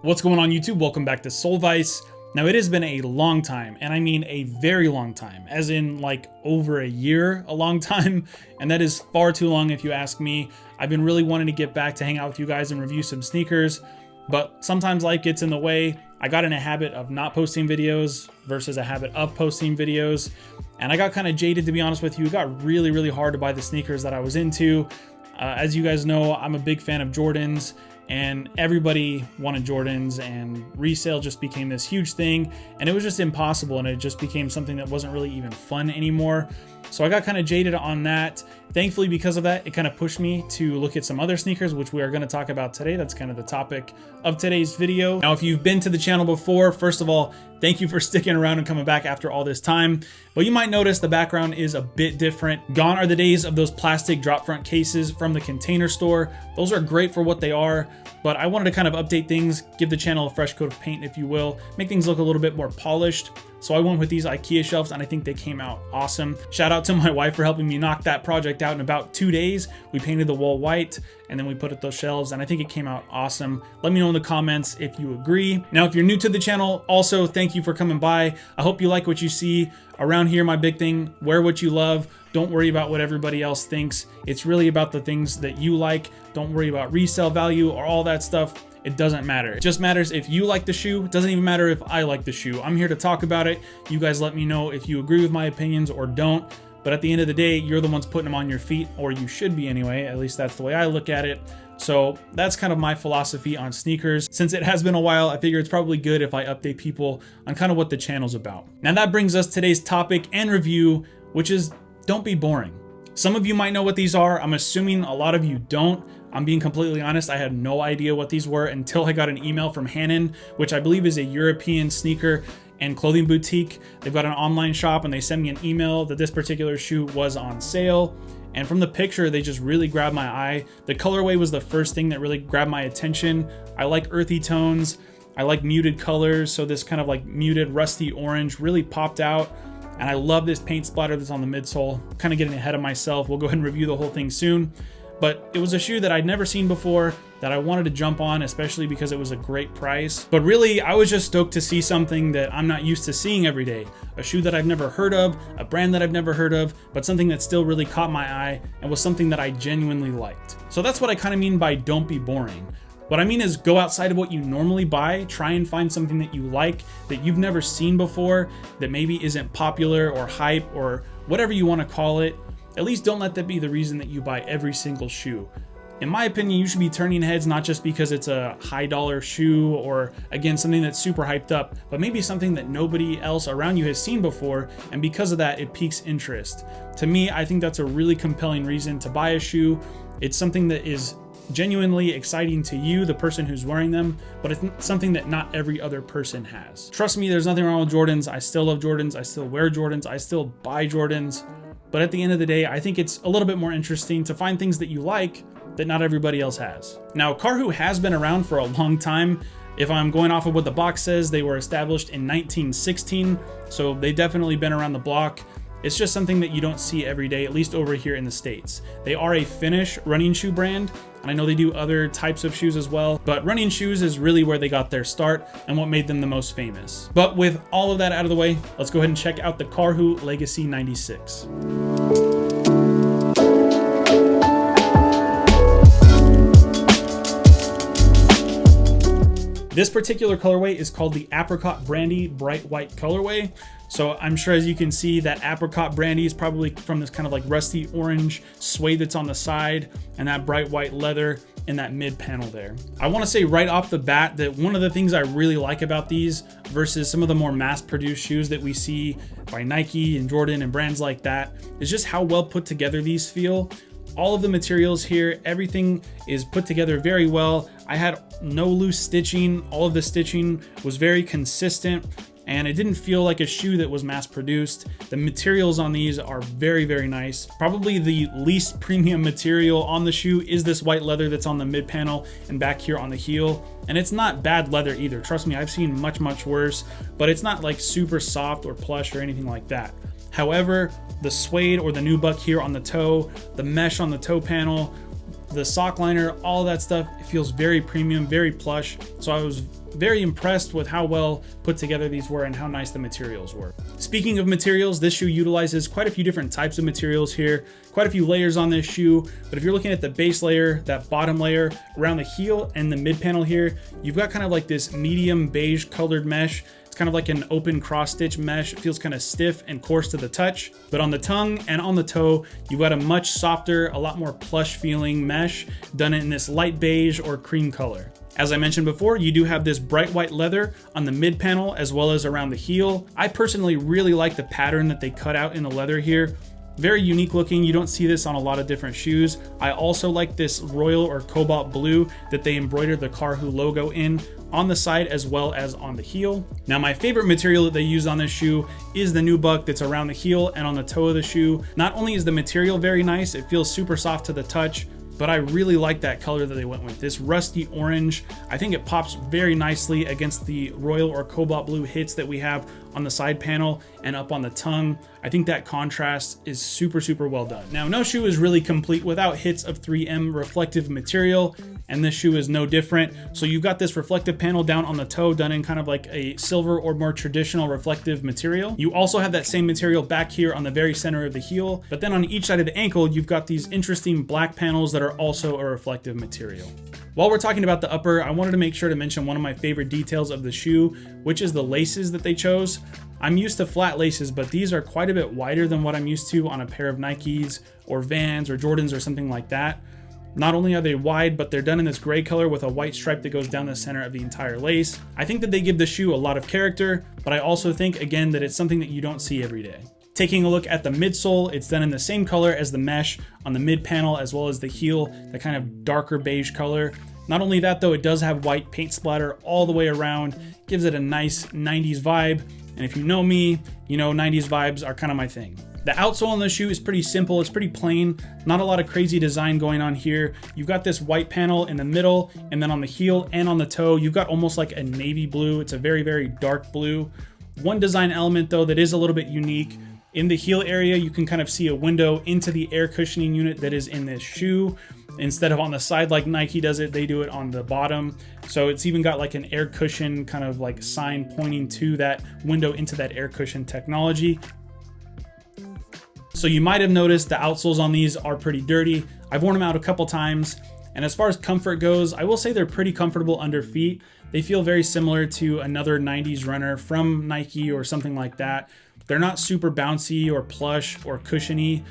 What's going on YouTube? Welcome back to Solvice. Now it has been a long time, and I mean a very long time, as in like over a year, a long time, and that is far too long if you ask me. I've been really wanting to get back to hang out with you guys and review some sneakers, but sometimes life gets in the way. I got in a habit of not posting videos versus a habit of posting videos, and I got kind of jaded, to be honest with you. It got really hard to buy the sneakers that I was into. As you guys know, I'm a big fan of Jordans, and everybody wanted Jordans, and resale just became this huge thing, and it was just impossible, and it just became something that wasn't really even fun anymore. So I got kind of jaded on that. Thankfully, because of that, it kind of pushed me to look at some other sneakers, which we are going to talk about today. That's kind of the topic of today's video. Now, if you've been to the channel before, first of all, thank you for sticking around and coming back after all this time. But you might notice the background is a bit different. Gone are the days of those plastic drop front cases from the Container Store. Those are great for what they are, but I wanted to kind of update things, give the channel a fresh coat of paint, if you will, make things look a little bit more polished. So I went with these IKEA shelves, and I think they came out awesome. Shout out to my wife for helping me knock that project out in about 2 days. We painted the wall white, and then we put up those shelves, and I think it came out awesome. Let me know in the comments if you agree. Now, if you're new to the channel, also thank you for coming by. I hope you like what you see. Around here, my big thing, wear what you love. Don't worry about what everybody else thinks. It's really about the things that you like. Don't worry about resale value or all that stuff. It doesn't matter. It just matters if you like the shoe. It doesn't even matter if I like the shoe. I'm here to talk about it. You guys let me know if you agree with my opinions or don't. But at the end of the day, you're the ones putting them on your feet, or you should be anyway. At least that's the way I look at it. So that's kind of my philosophy on sneakers. Since it has been a while, I figure it's probably good if I update people on kind of what the channel's about. Now that brings us to today's topic and review, which is don't be boring. Some of you might know what these are. I'm assuming a lot of you don't. I'm being completely honest, I had no idea what these were until I got an email from Hannen, which I believe is a European sneaker and clothing boutique. They've got an online shop, and they sent me an email that this particular shoe was on sale. And from the picture, they just really grabbed my eye. The colorway was the first thing that really grabbed my attention. I like earthy tones. I like muted colors. So this kind of like muted rusty orange really popped out. And I love this paint splatter that's on the midsole. Kind of getting ahead of myself. We'll go ahead and review the whole thing soon. But it was a shoe that I'd never seen before that I wanted to jump on, especially because it was a great price. But really, I was just stoked to see something that I'm not used to seeing every day. A shoe that I've never heard of, a brand that I've never heard of, but something that still really caught my eye and was something that I genuinely liked. So that's what I kind of mean by don't be boring. What I mean is go outside of what you normally buy, try and find something that you like, that you've never seen before, that maybe isn't popular or hype or whatever you want to call it. At least don't let that be the reason that you buy every single shoe. In my opinion, you should be turning heads not just because it's a high dollar shoe or again something that's super hyped up, but maybe something that nobody else around you has seen before, and because of that it piques interest. To me, I think that's a really compelling reason to buy a shoe. It's something that is genuinely exciting to you, the person who's wearing them, but it's something that not every other person has. Trust me, there's nothing wrong with Jordans. I still love Jordans. I still wear Jordans. I still buy Jordans. But at the end of the day, I think it's a little bit more interesting to find things that you like that not everybody else has. Now, Karhu has been around for a long time. If I'm going off of what the box says, they were established in 1916, so they've definitely been around the block. It's just something that you don't see every day, at least over here in the States. They are a Finnish running shoe brand, and I know they do other types of shoes as well, but running shoes is really where they got their start and what made them the most famous. But with all of that out of the way, let's go ahead and check out the Karhu Legacy 96. This particular colorway is called the Apricot Brandy Bright White colorway. So I'm sure, as you can see, that apricot brandy is probably from this kind of like rusty orange suede that's on the side, and that bright white leather in that mid panel there. I want to say right off the bat that one of the things I really like about these versus some of the more mass-produced shoes that we see by Nike and Jordan and brands like that is just how well put together these feel. All of the materials here, everything is put together very well. I had no loose stitching. All of the stitching was very consistent, and it didn't feel like a shoe that was mass produced. The materials on these are very nice. Probably the least premium material on the shoe is this white leather that's on the mid panel and back here on the heel. And it's not bad leather either. Trust me, I've seen much worse, but it's not like super soft or plush or anything like that. However, the suede or the nubuck here on the toe, the mesh on the toe panel, the sock liner, all that stuff. It feels very premium, very plush. So I was very impressed with how well put together these were and how nice the materials were. Speaking of materials, this shoe utilizes quite a few different types of materials here, quite a few layers on this shoe. But if you're looking at the base layer, that bottom layer around the heel and the mid panel here, you've got kind of like this medium beige colored mesh. It's kind of like an open cross stitch mesh. It feels kind of stiff and coarse to the touch, but on the tongue and on the toe, you've got a much softer, a lot more plush feeling mesh done in this light beige or cream color. As I mentioned before, you do have this bright white leather on the mid panel as well as around the heel. I personally really like the pattern that they cut out in the leather here. Very unique looking. You don't see this on a lot of different shoes. I also like this royal or cobalt blue that they embroidered the Karhu logo in on the side as well as on the heel. Now, my favorite material that they used on this shoe is the nubuck that's around the heel and on the toe of the shoe. Not only is the material very nice, it feels super soft to the touch, but I really like that color that they went with. This rusty orange, I think it pops very nicely against the royal or cobalt blue hits that we have on the side panel and up on the tongue. I think that contrast is super, super well done. Now, no shoe is really complete without hits of 3M reflective material, and this shoe is no different. So you've got this reflective panel down on the toe done in kind of like a silver or more traditional reflective material. You also have that same material back here on the very center of the heel, but then on each side of the ankle, you've got these interesting black panels that are also a reflective material. While we're talking about the upper, I wanted to make sure to mention one of my favorite details of the shoe, which is the laces that they chose. I'm used to flat laces, but these are quite a bit wider than what I'm used to on a pair of Nikes or Vans or Jordans or something like that. Not only are they wide, but they're done in this gray color with a white stripe that goes down the center of the entire lace. I think that they give the shoe a lot of character, but I also think, again, that it's something that you don't see every day. Taking a look at the midsole, it's done in the same color as the mesh on the mid panel as well as the heel, that kind of darker beige color. Not only that though, it does have white paint splatter all the way around, gives it a nice 90s vibe. And if you know me, you know 90s vibes are kind of my thing. The outsole on the shoe is pretty simple, it's pretty plain, not a lot of crazy design going on here. You've got this white panel in the middle, and then on the heel and on the toe, you've got almost like a navy blue. It's a very, very dark blue. One design element though that is a little bit unique. In the heel area, you can kind of see a window into the air cushioning unit that is in this shoe. Instead of on the side like Nike does it, they do it on the bottom. So it's even got like an air cushion kind of like sign pointing to that window into that air cushion technology. So you might have noticed the outsoles on these are pretty dirty. I've worn them out a couple times. And as far as comfort goes, I will say they're pretty comfortable under feet. They feel very similar to another 90s runner from Nike or something like that. They're not super bouncy or plush or cushiony.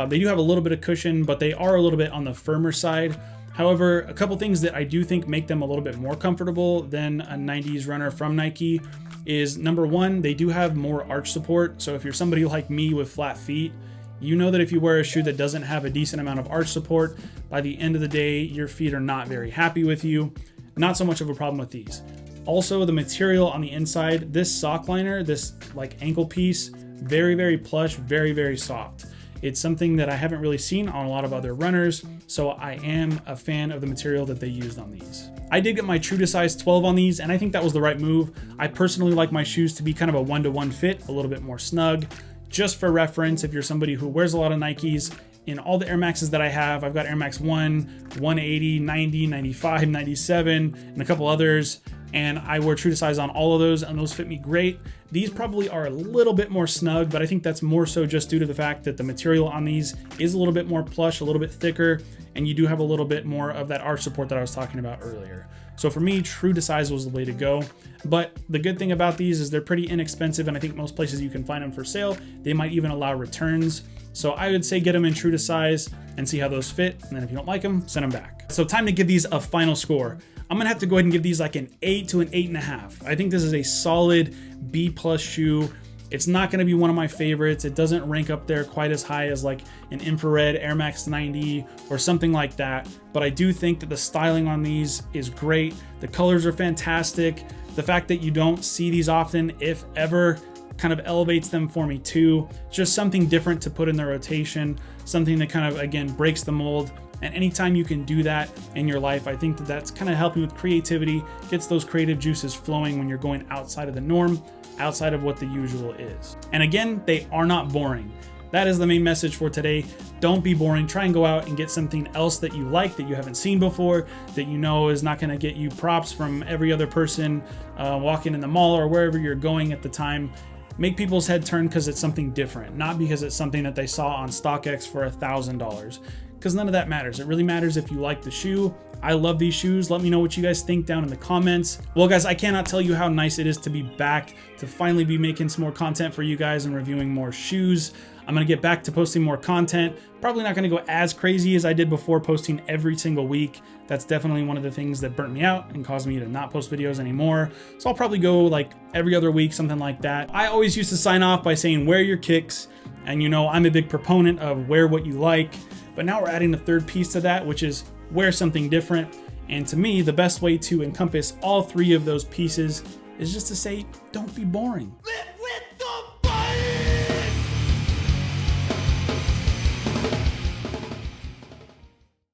They do have a little bit of cushion, but they are a little bit on the firmer side. However, a couple things that I do think make them a little bit more comfortable than a 90s runner from Nike is, number one, they do have more arch support. So if you're somebody like me with flat feet, you know that if you wear a shoe that doesn't have a decent amount of arch support, by the end of the day, your feet are not very happy with you. Not so much of a problem with these. Also, the material on the inside, this sock liner, this like ankle piece, very, very plush, very, very soft. It's something that I haven't really seen on a lot of other runners, so I am a fan of the material that they used on these. I did get my true to size 12 on these, and I think that was the right move. I personally like my shoes to be kind of a 1-to-1 fit, a little bit more snug. Just for reference, if you're somebody who wears a lot of Nikes, in all the Air Maxes that I have, I've got Air Max 1, 180, 90, 95, 97, and a couple others. And I wear true to size on all of those, and those fit me great. These probably are a little bit more snug, but I think that's more so just due to the fact that the material on these is a little bit more plush, a little bit thicker, and you do have a little bit more of that arch support that I was talking about earlier. So for me, true to size was the way to go. But the good thing about these is they're pretty inexpensive, and I think most places you can find them for sale. They might even allow returns. So I would say get them in true to size and see how those fit. And then if you don't like them, send them back. So time to give these a final score. I'm gonna have to go ahead and give these like an 8 to an 8.5. I think this is a solid B+ shoe. It's not gonna be one of my favorites. It doesn't rank up there quite as high as like an infrared Air Max 90 or something like that. But I do think that the styling on these is great. The colors are fantastic. The fact that you don't see these often, if ever, kind of elevates them for me too. Just something different to put in the rotation, something that kind of, again, breaks the mold. And anytime you can do that in your life, I think that that's kind of helping with creativity, gets those creative juices flowing when you're going outside of the norm, outside of what the usual is. And again, they are not boring. that is the main message for today. Don't be boring. Try and go out and get something else that you like, that you haven't seen before, that you know is not going to get you props from every other person walking in the mall or wherever you're going at the time. Make people's head turn because it's something different, not because it's something that they saw on StockX for $1,000. Because none of that matters. It really matters if you like the shoe. I love these shoes. Let me know what you guys think down in the comments. Well, guys, I cannot tell you how nice it is to be back, to finally be making some more content for you guys and reviewing more shoes. I'm going to get back to posting more content. Probably not going to go as crazy as I did before, posting every single week. That's definitely one of the things that burnt me out and caused me to not post videos anymore. So I'll probably go like every other week, something like that. I always used to sign off by saying, wear your kicks. And you know, I'm a big proponent of wear what you like. But now we're adding a third piece to that, which is wear something different. And to me, the best way to encompass all three of those pieces is just to say, don't be boring.